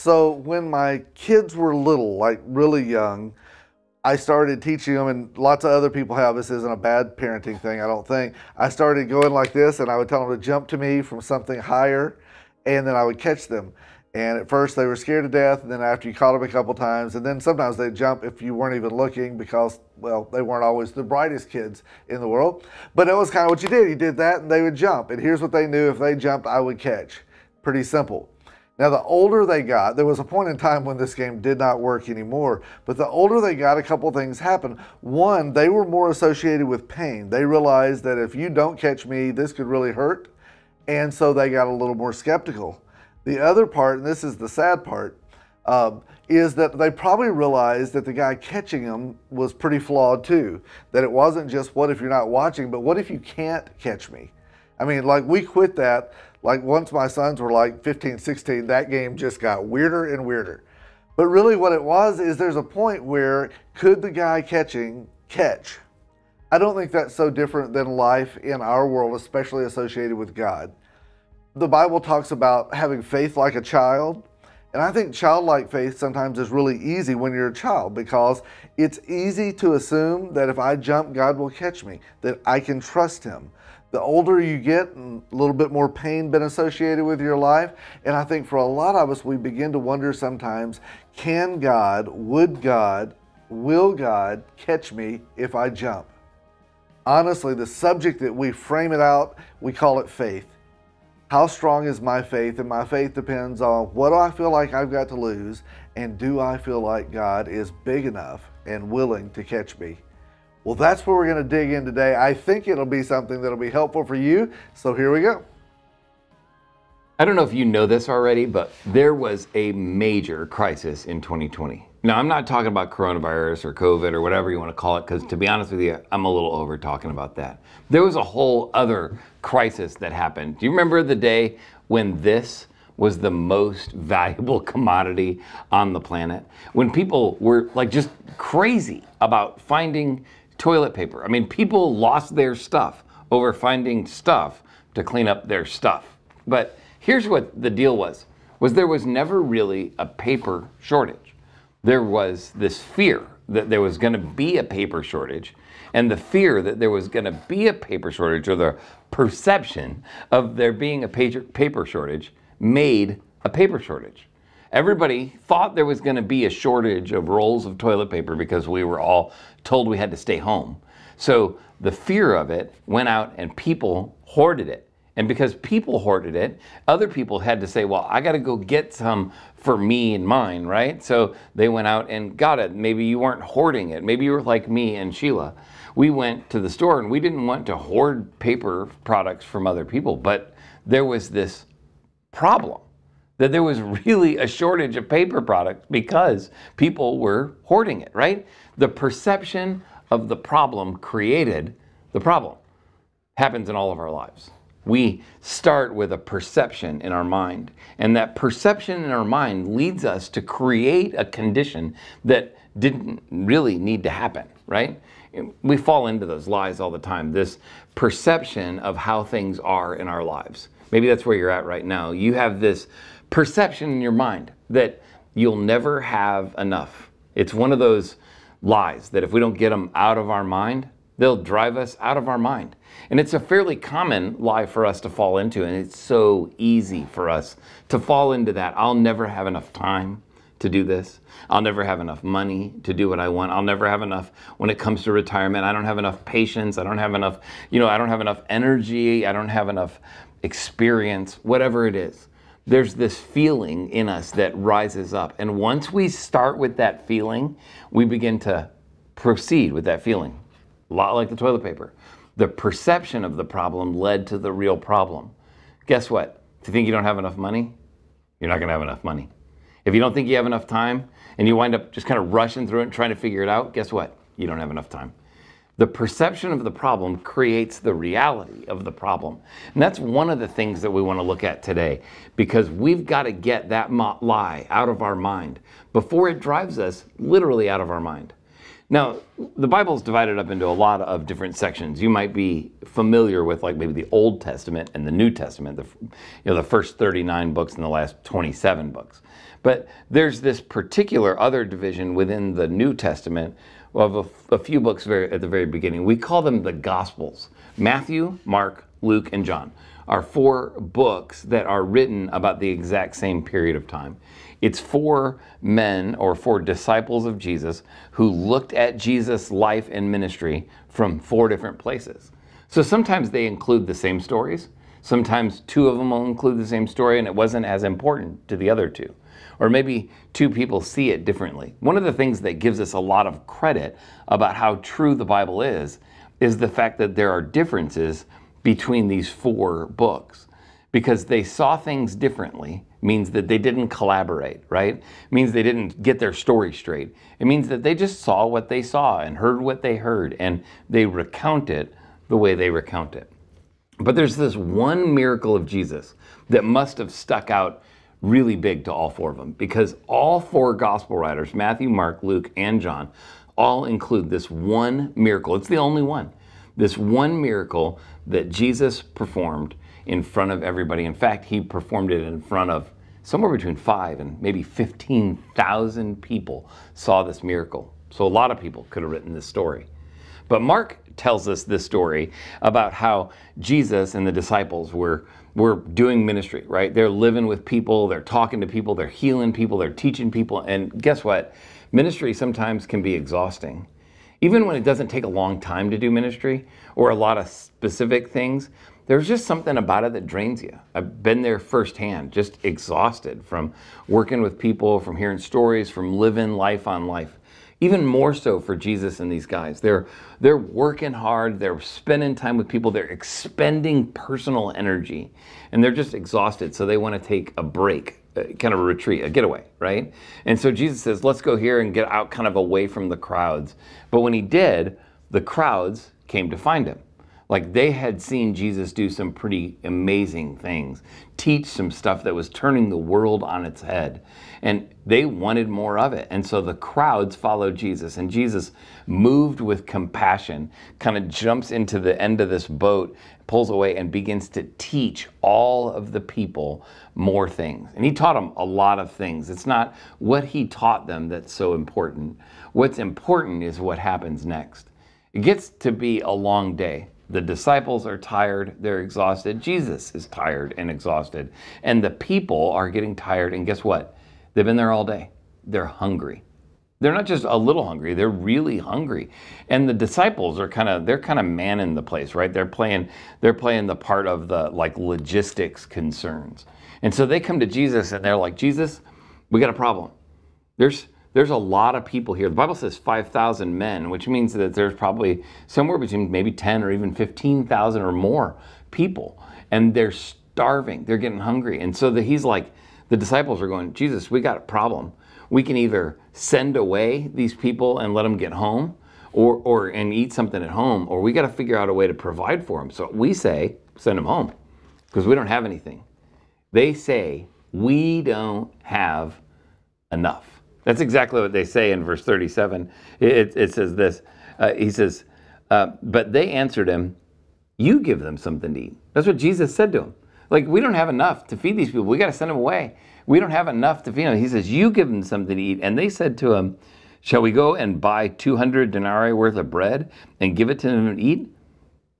So when my kids were little, like really young, I started teaching them, and lots of other people have. This isn't a bad parenting thing, I don't think. I started going like this, and I would tell them to jump to me from something higher, and then I would catch them. And at first they were scared to death, and then after you caught them a couple times, and then sometimes they'd jump if you weren't even looking because, well, they weren't always the brightest kids in the world. But that was kind of what you did. You did that, and they would jump. And here's what they knew: if they jumped, I would catch. Pretty simple. Now, the older they got, there was a point in time when this game did not work anymore, but the older they got, a couple things happened. One, they were more associated with pain. They realized that if you don't catch me, this could really hurt, and so they got a little more skeptical. The other part, and this is the sad part, is that they probably realized that the guy catching them was pretty flawed too, that it wasn't just what if you're not watching, but what if you can't catch me? I mean, like, we quit that. Like, once my sons were like 15, 16, that game just got weirder and weirder. But really what it was is there's a point where could the guy catching catch? I don't think that's so different than life in our world, especially associated with God. The Bible talks about having faith like a child. And I think childlike faith sometimes is really easy when you're a child, because it's easy to assume that if I jump, God will catch me, that I can trust Him. The older you get, and a little bit more pain been associated with your life, and I think for a lot of us, we begin to wonder sometimes, can God, would God, will God catch me if I jump? Honestly, the subject that we frame it out, we call it faith. How strong is my faith? And my faith depends on what do I feel like I've got to lose, and do I feel like God is big enough and willing to catch me? Well, that's where we're going to dig in today. I think it'll be something that'll be helpful for you. So here we go. I don't know if you know this already, but there was a major crisis in 2020. Now, I'm not talking about coronavirus or COVID or whatever you want to call it, because to be honest with you, I'm a little over talking about that. There was a whole other crisis that happened. Do you remember the day when this was the most valuable commodity on the planet? When people were like just crazy about finding toilet paper. I mean, people lost their stuff over finding stuff to clean up their stuff. But here's what the deal was there was never really a paper shortage. There was this fear that there was going to be a paper shortage, and the fear that there was going to be a paper shortage, or the perception of there being a paper shortage, made a paper shortage. Everybody thought there was going to be a shortage of rolls of toilet paper because we were all told we had to stay home. So the fear of it went out and people hoarded it. And because people hoarded it, other people had to say, well, I got to go get some for me and mine, right? So they went out and got it. Maybe you weren't hoarding it. Maybe you were like me and Sheila. We went to the store and we didn't want to hoard paper products from other people, but there was this problem that there was really a shortage of paper products because people were hoarding it, right? The perception of the problem created the problem. Happens in all of our lives. We start with a perception in our mind, and that perception in our mind leads us to create a condition that didn't really need to happen, right? We fall into those lies all the time, this perception of how things are in our lives. Maybe that's where you're at right now. You have this perception in your mind that you'll never have enough. It's one of those lies that if we don't get them out of our mind, they'll drive us out of our mind. And it's a fairly common lie for us to fall into, and it's so easy for us to fall into that. I'll never have enough time to do this. I'll never have enough money to do what I want. I'll never have enough when it comes to retirement. I don't have enough patience. I don't have enough, I don't have enough energy. I don't have enough experience, whatever it is. There's this feeling in us that rises up. And once we start with that feeling, we begin to proceed with that feeling. A lot like the toilet paper. The perception of the problem led to the real problem. Guess what? If you think you don't have enough money, you're not going to have enough money. If you don't think you have enough time and you wind up just kind of rushing through it and trying to figure it out, guess what? You don't have enough time. The perception of the problem creates the reality of the problem. And that's one of the things that we want to look at today, because we've got to get that lie out of our mind before it drives us literally out of our mind. Now, the Bible's divided up into a lot of different sections. You might be familiar with like maybe the Old Testament and the New Testament, the first 39 books and the last 27 books. But there's this particular other division within the New Testament of a few books at the very beginning. We call them the Gospels. Matthew, Mark, Luke, and John are 4 books that are written about the exact same period of time. It's 4 men or 4 disciples of Jesus who looked at Jesus' life and ministry from 4 different places. So sometimes they include the same stories. Sometimes 2 of them will include the same story and it wasn't as important to the other 2. Or maybe 2 people see it differently. One of the things that gives us a lot of credit about how true the Bible is the fact that there are differences between these 4 books. Because they saw things differently means that they didn't collaborate, right? It means they didn't get their story straight. It means that they just saw what they saw and heard what they heard, and they recount it the way they recount it. But there's this one miracle of Jesus that must have stuck out really big to all 4 of them, because all 4 gospel writers, Matthew, Mark, Luke, and John, all include this one miracle. It's the only one. This one miracle that Jesus performed in front of everybody. In fact, he performed it in front of somewhere between 5 and maybe 15,000 people saw this miracle. So a lot of people could have written this story. But Mark tells us this story about how Jesus and the disciples were doing ministry, right? They're living with people, they're talking to people, they're healing people, they're teaching people. And guess what? Ministry sometimes can be exhausting. Even when it doesn't take a long time to do ministry or a lot of specific things, there's just something about it that drains you. I've been there firsthand, just exhausted from working with people, from hearing stories, from living life on life. Even more so for Jesus and these guys. They're working hard, they're spending time with people, they're expending personal energy, and they're just exhausted, so they want to take a break, kind of a retreat, a getaway, right? And so Jesus says, let's go here and get out kind of away from the crowds. But when he did, the crowds came to find him. Like they had seen Jesus do some pretty amazing things, teach some stuff that was turning the world on its head. And they wanted more of it. And so the crowds followed Jesus. And Jesus, moved with compassion, kind of jumps into the end of this boat, pulls away, and begins to teach all of the people more things. And he taught them a lot of things. It's not what he taught them that's so important. What's important is what happens next. It gets to be a long day. The disciples are tired, they're exhausted. Jesus is tired and exhausted. And the people are getting tired, and guess what? They've been there all day. They're hungry. They're not just a little hungry, they're really hungry. And the disciples are kind of manning the place, right? They're playing the part of the like logistics concerns. And so they come to Jesus and they're like, Jesus, we got a problem. There's a lot of people here. The Bible says 5,000 men, which means that there's probably somewhere between maybe 10 or even 15,000 or more people. And they're starving. They're getting hungry. And so he's like, the disciples are going, Jesus, we got a problem. We can either send away these people and let them get home and eat something at home, or we got to figure out a way to provide for them. So we say, send them home because we don't have anything. They say, we don't have enough. That's exactly what they say in verse 37. It says this. He says, but they answered him, you give them something to eat. That's what Jesus said to him. Like, we don't have enough to feed these people. We got to send them away. We don't have enough to feed them. He says, you give them something to eat. And they said to him, shall we go and buy 200 denarii worth of bread and give it to them to eat?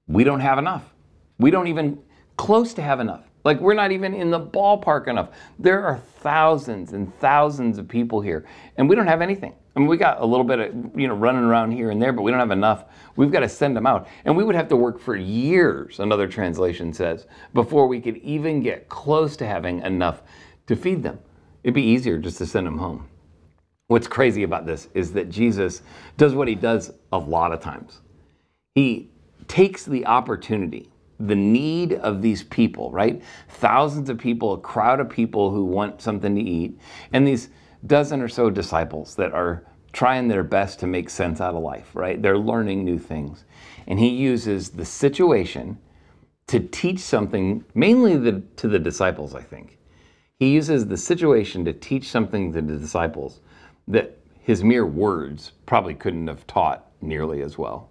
We don't have enough. We don't even close to have enough. Like, we're not even in the ballpark enough. There are thousands and thousands of people here, and we don't have anything. I mean, we got a little bit of, running around here and there, but we don't have enough. We've got to send them out. And we would have to work for years, another translation says, before we could even get close to having enough to feed them. It'd be easier just to send them home. What's crazy about this is that Jesus does what he does a lot of times. He takes the opportunity, the need of these people, right? Thousands of people, a crowd of people who want something to eat, and these dozen or so disciples that are trying their best to make sense out of life, right? They're learning new things. And he uses the situation to teach something, mainly to the disciples, I think. He uses the situation to teach something to the disciples that his mere words probably couldn't have taught nearly as well.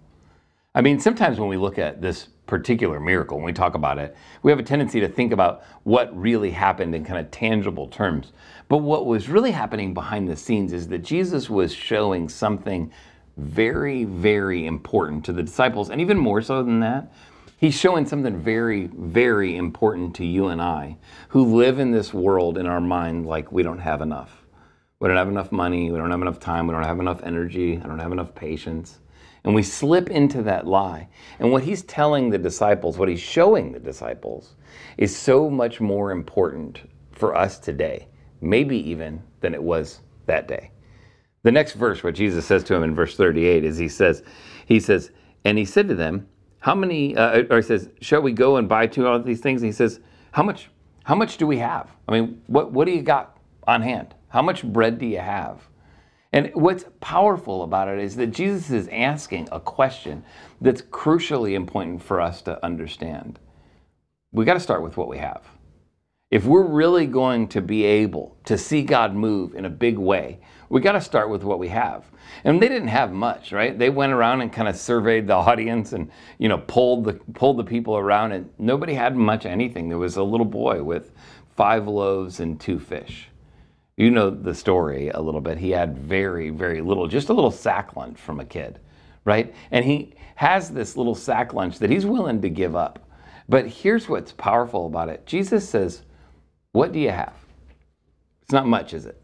I mean, sometimes when we look at this particular miracle, when we talk about it, we have a tendency to think about what really happened in kind of tangible terms. But what was really happening behind the scenes is that Jesus was showing something very, very important to the disciples, and even more so than that, he's showing something very, very important to you and I, who live in this world in our mind like we don't have enough. We don't have enough money, we don't have enough time, we don't have enough energy, I don't have enough patience. And we slip into that lie. And what he's telling the disciples, what he's showing the disciples, is so much more important for us today, maybe even than it was that day. The next verse, what Jesus says to him in verse 38 is he says, and he said to them, how many, or he says, shall we go and buy two of these things? And he says, how much do we have? I mean, what do you got on hand? How much bread do you have? And what's powerful about it is that Jesus is asking a question that's crucially important for us to understand. We got to start with what we have. If we're really going to be able to see God move in a big way, we got to start with what we have. And they didn't have much, right? They went around and kind of surveyed the audience and, pulled the people around, and nobody had much anything. There was a little boy with 5 loaves and 2 fish. You know the story a little bit. He had very, very little, just a little sack lunch from a kid, right? And he has this little sack lunch that he's willing to give up. But here's what's powerful about it. Jesus says, what do you have? It's not much, is it?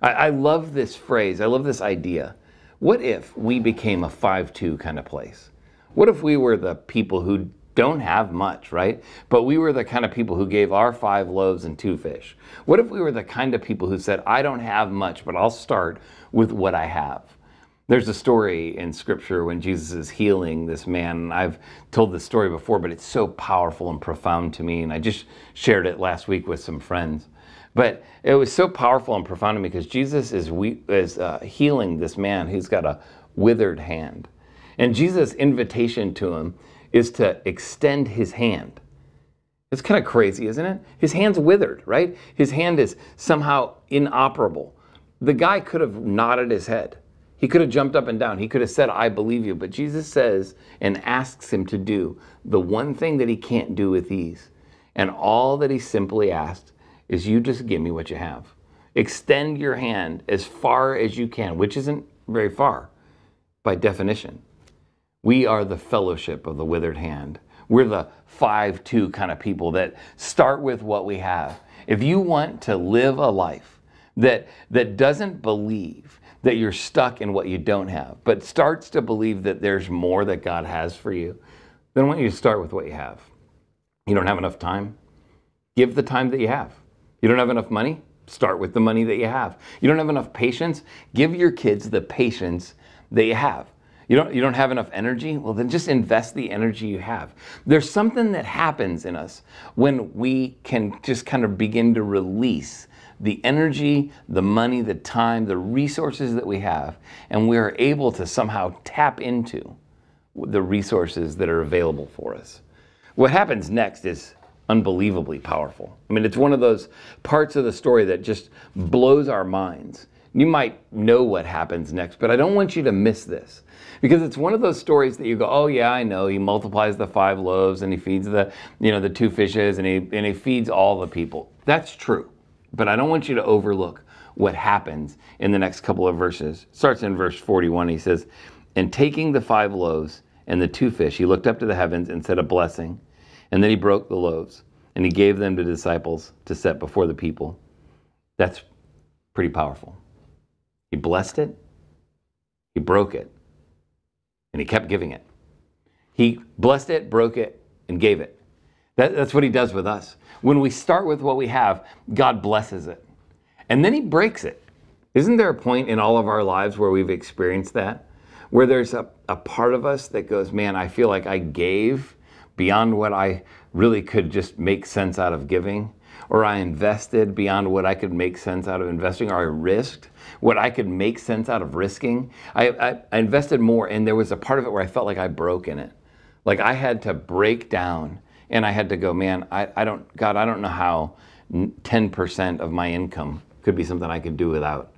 I love this phrase. I love this idea. What if we became a 5-2 kind of place? What if we were the people who don't have much, right? But we were the kind of people who gave our 5 loaves and 2 fish. What if we were the kind of people who said, I don't have much, but I'll start with what I have? There's a story in Scripture when Jesus is healing this man, and I've told this story before, but it's so powerful and profound to me, and I just shared it last week with some friends. But it was so powerful and profound to me because Jesus is healing this man who's got a withered hand. And Jesus' invitation to him is to extend his hand. It's kind of crazy, isn't it? His hand's withered, right? His hand is somehow inoperable. The guy could have nodded his head. He could have jumped up and down. He could have said, I believe you. But Jesus says and asks him to do the one thing that he can't do with ease. And all that he simply asked is, you just give me what you have. Extend your hand as far as you can, which isn't very far by definition. We are the fellowship of the withered hand. We're the 5-2 kind of people that start with what we have. If you want to live a life that doesn't believe that you're stuck in what you don't have, but starts to believe that there's more that God has for you, then I want you to start with what you have. You don't have enough time? Give the time that you have. You don't have enough money? Start with the money that you have. You don't have enough patience? Give your kids the patience that you have. You don't have enough energy? Well, then just invest the energy you have. There's something that happens in us when we can just kind of begin to release the energy, the money, the time, the resources that we have, and we are able to somehow tap into the resources that are available for us. What happens next is unbelievably powerful. I mean, it's one of those parts of the story that just blows our minds. You might know what happens next, but I don't want you to miss this. Because it's one of those stories that you go, oh yeah, I know. He multiplies the 5 loaves and he feeds the 2 fishes and he feeds all the people. That's true. But I don't want you to overlook what happens in the next couple of verses. It starts in verse 41. He says, and taking the 5 loaves and the 2 fish, he looked up to the heavens and said a blessing. And then he broke the loaves and he gave them to the disciples to set before the people. That's pretty powerful. He blessed it, he broke it, and he kept giving it. He blessed it, broke it, and gave it. That's what he does with us. When we start with what we have, God blesses it. And then he breaks it. Isn't there a point in all of our lives where we've experienced that? Where there's a part of us that goes, man, I feel like I gave beyond what I really could just make sense out of giving. Or I invested beyond what I could make sense out of investing, or I risked what I could make sense out of risking. I invested more, and there was a part of it where I felt like I broke in it. Like I had to break down, and I had to go, man, I don't know how 10% of my income could be something I could do without.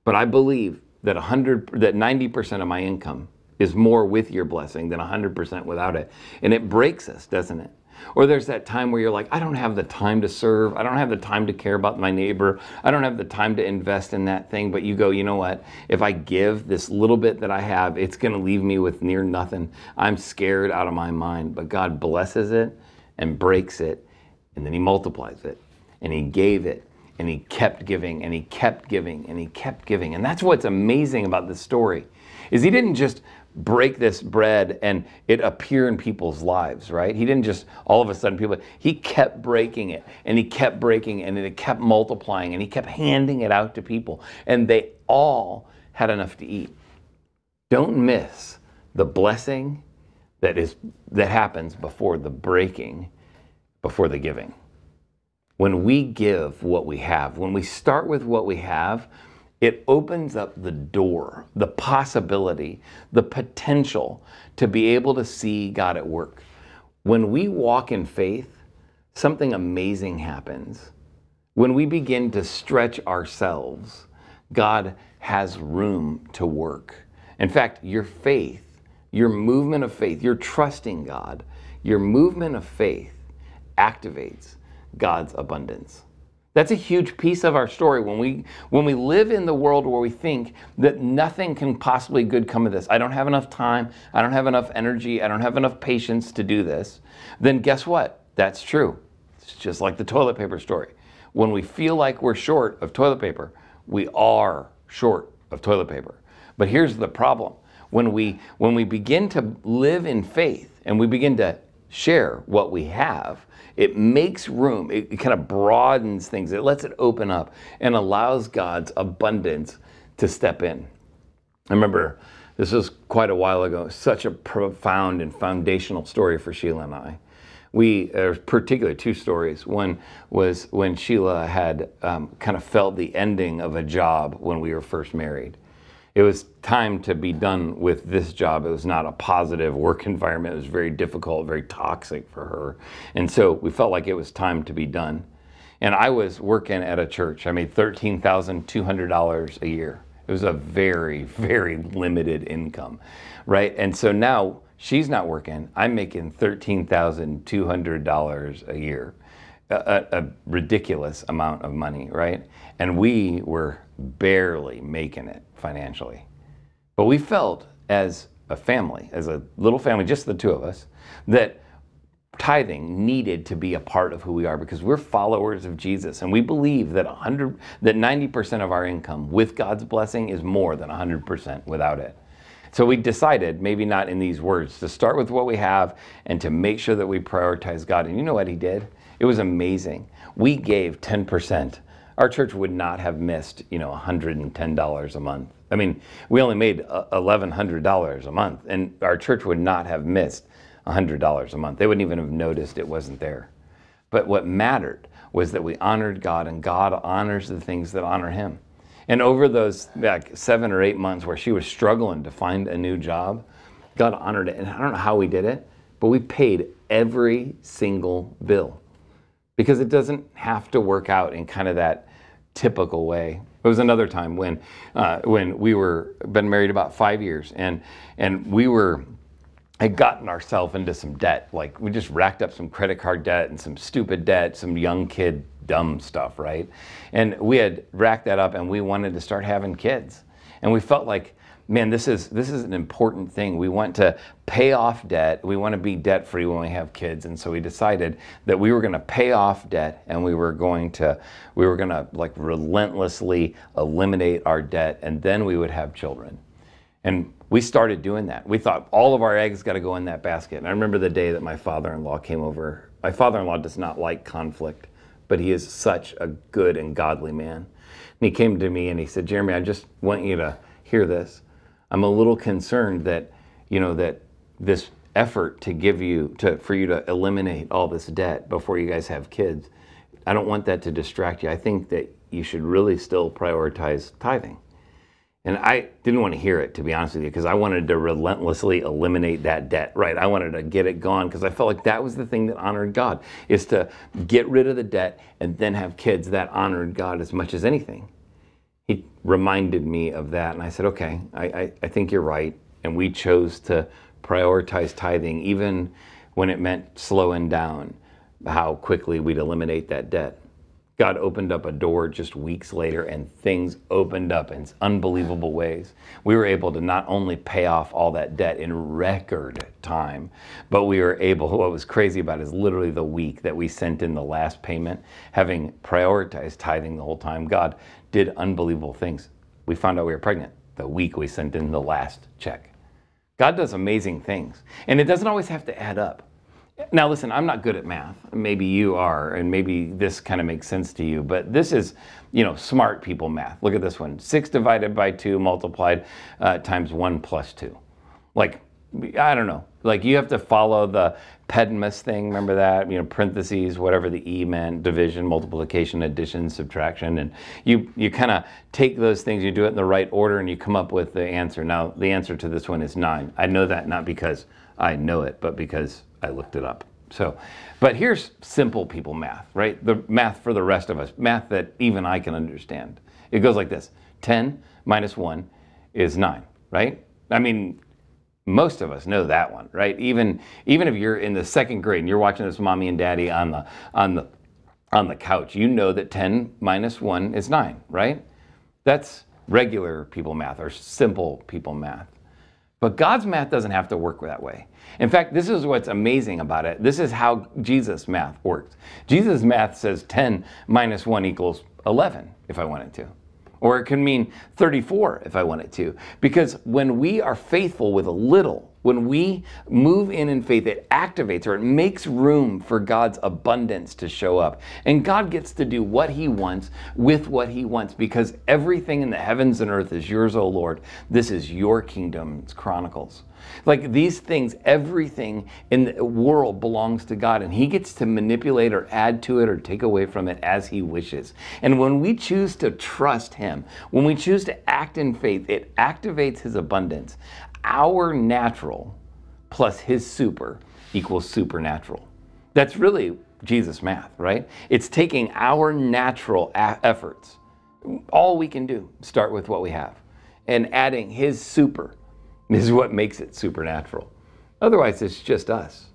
But I believe that 90% of my income is more with your blessing than 100% without it. And it breaks us, doesn't it? Or there's that time where you're like, I don't have the time to serve. I don't have the time to care about my neighbor. I don't have the time to invest in that thing. But you go, you know what? If I give this little bit that I have, it's going to leave me with near nothing. I'm scared out of my mind. But God blesses it and breaks it, and then he multiplies it. And he gave it, and he kept giving, and he kept giving, and he kept giving. And that's what's amazing about this story, is he didn't just break this bread and it appear in people's lives, right? He didn't just all of a sudden he kept breaking it, and he kept breaking it, and it kept multiplying, and he kept handing it out to people, and they all had enough to eat. Don't miss the blessing that happens before the breaking, before the giving. When we give what we have, when we start with what we have, it opens up the door, the possibility, the potential to be able to see God at work. When we walk in faith, something amazing happens. When we begin to stretch ourselves, God has room to work. In fact, your faith, your movement of faith, your trusting God, your movement of faith activates God's abundance. That's a huge piece of our story. When we live in the world where we think that nothing can possibly good come of this, I don't have enough time, I don't have enough energy, I don't have enough patience to do this, then guess what? That's true. It's just like the toilet paper story. When we feel like we're short of toilet paper, we are short of toilet paper. But here's the problem. When we begin to live in faith and we begin to share what we have, it makes room, it kind of broadens things, it lets it open up and allows God's abundance to step in. I remember, this was quite a while ago, such a profound and foundational story for Sheila and I. There's particularly two stories. One was when Sheila had kind of felt the ending of a job when we were first married. It was time to be done with this job. It was not a positive work environment. It was very difficult, very toxic for her. And so we felt like it was time to be done. And I was working at a church. I made $13,200 a year. It was a very, very limited income, right? And so now she's not working. I'm making $13,200 a year, a ridiculous amount of money, right? And we were barely making it financially. But we felt as a family, as a little family, just the two of us, that tithing needed to be a part of who we are because we're followers of Jesus. And we believe that 90% of our income with God's blessing is more than 100% without it. So we decided, maybe not in these words, to start with what we have and to make sure that we prioritize God. And you know what he did? It was amazing. We gave 10%. Our church would not have missed, $110 a month. I mean, we only made $1,100 a month, and our church would not have missed $100 a month. They wouldn't even have noticed it wasn't there. But what mattered was that we honored God, and God honors the things that honor him. And over those 7 or 8 months where she was struggling to find a new job, God honored it. And I don't know how we did it, but we paid every single bill. Because it doesn't have to work out in kind of that typical way. There was another time when we were been married about 5 years, and we had gotten ourselves into some debt. Like, we just racked up some credit card debt and some stupid debt, some young kid dumb stuff, right? And we had racked that up, and we wanted to start having kids, and we felt like, man, this is an important thing. We want to pay off debt. We want to be debt free when we have kids. And so we decided that we were going to pay off debt, and we were going to like relentlessly eliminate our debt, and then we would have children. And we started doing that. We thought all of our eggs got to go in that basket. And I remember the day that my father-in-law came over. My father-in-law does not like conflict, but he is such a good and godly man. And he came to me and he said, Jeremy, I just want you to hear this. I'm a little concerned that, that this effort to for you to eliminate all this debt before you guys have kids, I don't want that to distract you. I think that you should really still prioritize tithing. And I didn't want to hear it, to be honest with you, because I wanted to relentlessly eliminate that debt, right? I wanted to get it gone because I felt like that was the thing that honored God, is to get rid of the debt and then have kids. That honored God as much as anything. he reminded me of that. And I said, okay, I think you're right. And we chose to prioritize tithing, even when it meant slowing down how quickly we'd eliminate that debt. God opened up a door just weeks later, and things opened up in unbelievable ways. We were able to not only pay off all that debt in record time, but we were able, what was crazy about it is literally the week that we sent in the last payment, having prioritized tithing the whole time, God did unbelievable things. We found out we were pregnant the week we sent in the last check. God does amazing things, and it doesn't always have to add up. Now listen, I'm not good at math. Maybe you are, and maybe this kind of makes sense to you, but this is, smart people math. Look at this one. 6 divided by 2 multiplied times 1 plus 2. Like, I don't know. Like, you have to follow the Pedmus thing. Remember that? Parentheses, whatever the E meant, division, multiplication, addition, subtraction. And you kind of take those things, you do it in the right order, and you come up with the answer. Now, the answer to this one is 9. I know that not because I know it, but because I looked it up. So, but here's simple people math, right? The math for the rest of us, math that even I can understand. It goes like this. 10 minus 1 is 9, right? I mean, most of us know that one, right? Even if you're in the 2nd grade and you're watching this mommy and daddy on the couch, you know that 10 minus 1 is 9, right? That's regular people math or simple people math. But God's math doesn't have to work that way. In fact, this is what's amazing about it. This is how Jesus' math works. Jesus' math says 10 minus 1 equals 11 if I wanted to. Or it can mean 34 if I wanted to. Because when we are faithful with a little, when we move in faith, it activates or it makes room for God's abundance to show up. And God gets to do what he wants with what he wants, because everything in the heavens and earth is yours, O Lord. This is your kingdom's chronicles. Like these things, everything in the world belongs to God, and he gets to manipulate or add to it or take away from it as he wishes. And when we choose to trust him, when we choose to act in faith, it activates his abundance. Our natural plus his super equals supernatural. That's really Jesus' math, right? It's taking our natural efforts, all we can do, start with what we have, and adding his super is what makes it supernatural. Otherwise, it's just us.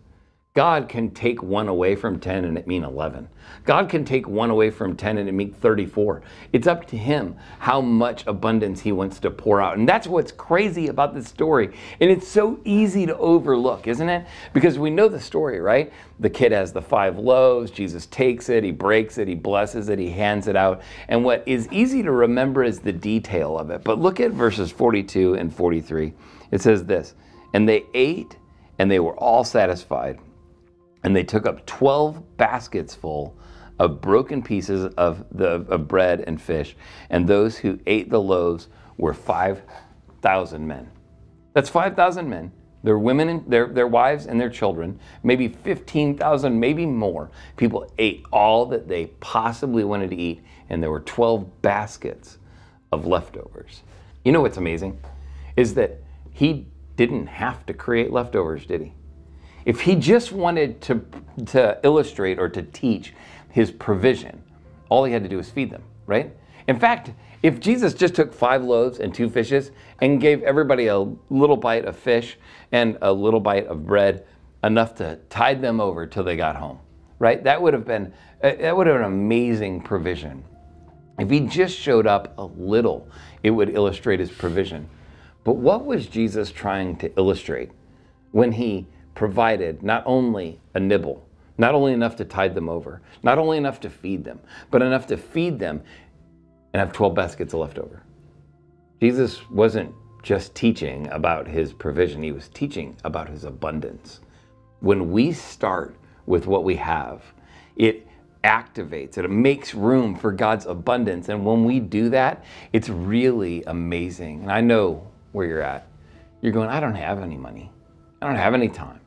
God can take 1 away from 10 and it mean 11. God can take 1 away from 10 and it mean 34. It's up to him how much abundance he wants to pour out. And that's what's crazy about this story. And it's so easy to overlook, isn't it? Because we know the story, right? The kid has the 5 loaves. Jesus takes it, he breaks it, he blesses it, he hands it out. And what is easy to remember is the detail of it. But look at verses 42 and 43. It says this, and they ate and they were all satisfied. And they took up 12 baskets full of broken pieces of bread and fish. And those who ate the loaves were 5,000 men. That's 5,000 men. Their women, and their wives and their children, maybe 15,000, maybe more. People ate all that they possibly wanted to eat. And there were 12 baskets of leftovers. You know what's amazing? Is that he didn't have to create leftovers, did he? If he just wanted to illustrate or to teach his provision, all he had to do was feed them, right? In fact, if Jesus just took 5 loaves and 2 fishes and gave everybody a little bite of fish and a little bite of bread, enough to tide them over till they got home, right? That would have been an amazing provision. If he just showed up a little, it would illustrate his provision. But what was Jesus trying to illustrate when he provided not only a nibble, not only enough to tide them over, not only enough to feed them, but enough to feed them and have 12 baskets of leftover? Jesus wasn't just teaching about his provision, he was teaching about his abundance. When we start with what we have, it activates, it makes room for God's abundance. And when we do that, it's really amazing. And I know where you're at. You're going, I don't have any money. I don't have any time.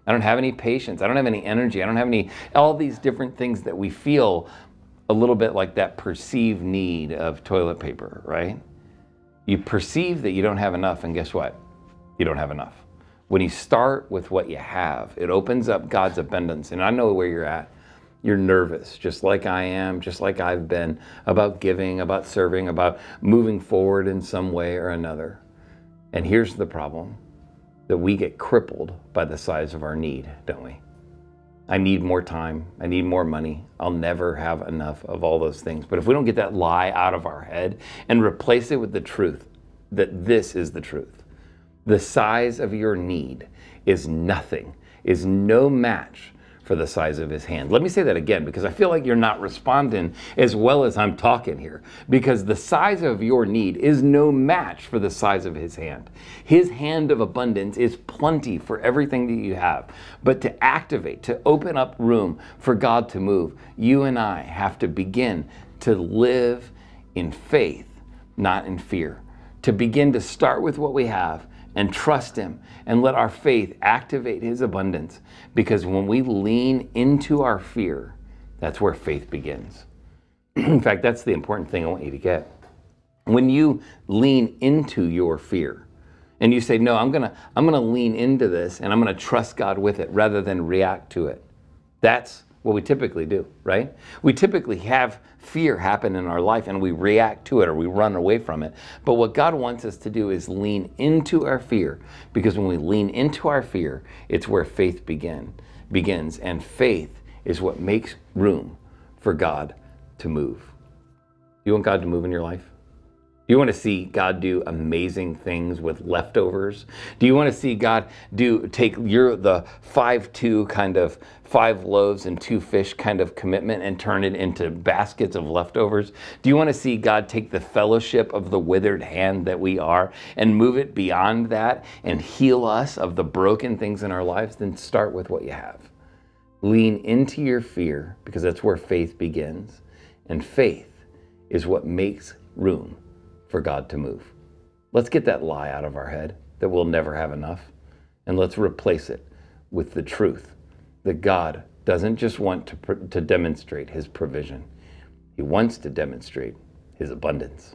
I don't have any patience. I don't have any energy. I don't have all these different things that we feel a little bit like that perceived need of toilet paper, right? You perceive that you don't have enough, and guess what? You don't have enough. When you start with what you have, it opens up God's abundance. And I know where you're at. You're nervous, just like I am, just like I've been, about giving, about serving, about moving forward in some way or another. And here's the problem, that we get crippled by the size of our need, don't we? I need more time. I need more money. I'll never have enough of all those things. But if we don't get that lie out of our head and replace it with the truth, that this is the truth. The size of your need is nothing, is no match for the size of his hand. Let me say that again, because I feel like you're not responding as well as I'm talking here. Because the size of your need is no match for the size of his hand. His hand of abundance is plenty for everything that you have. But to activate, to open up room for God to move, you and I have to begin to live in faith, not in fear. To begin to start with what we have and trust him and let our faith activate his abundance. Because when we lean into our fear, that's where faith begins. In fact, that's the important thing I want you to get. When you lean into your fear and you say, no, I'm gonna lean into this and I'm gonna trust God with it rather than react to it. That's what we typically do, right? We typically have fear happen in our life and we react to it or we run away from it. But what God wants us to do is lean into our fear, because when we lean into our fear, it's where faith begins. And faith is what makes room for God to move. You want God to move in your life? Do you want to see God do amazing things with leftovers? Do you want to see God take the 5-2 kind of 5 loaves and 2 fish kind of commitment and turn it into baskets of leftovers? Do you want to see God take the fellowship of the withered hand that we are and move it beyond that and heal us of the broken things in our lives? Then start with what you have. Lean into your fear, because that's where faith begins. And faith is what makes room for God to move. Let's get that lie out of our head that we'll never have enough, and let's replace it with the truth that God doesn't just want to demonstrate his provision. He wants to demonstrate his abundance.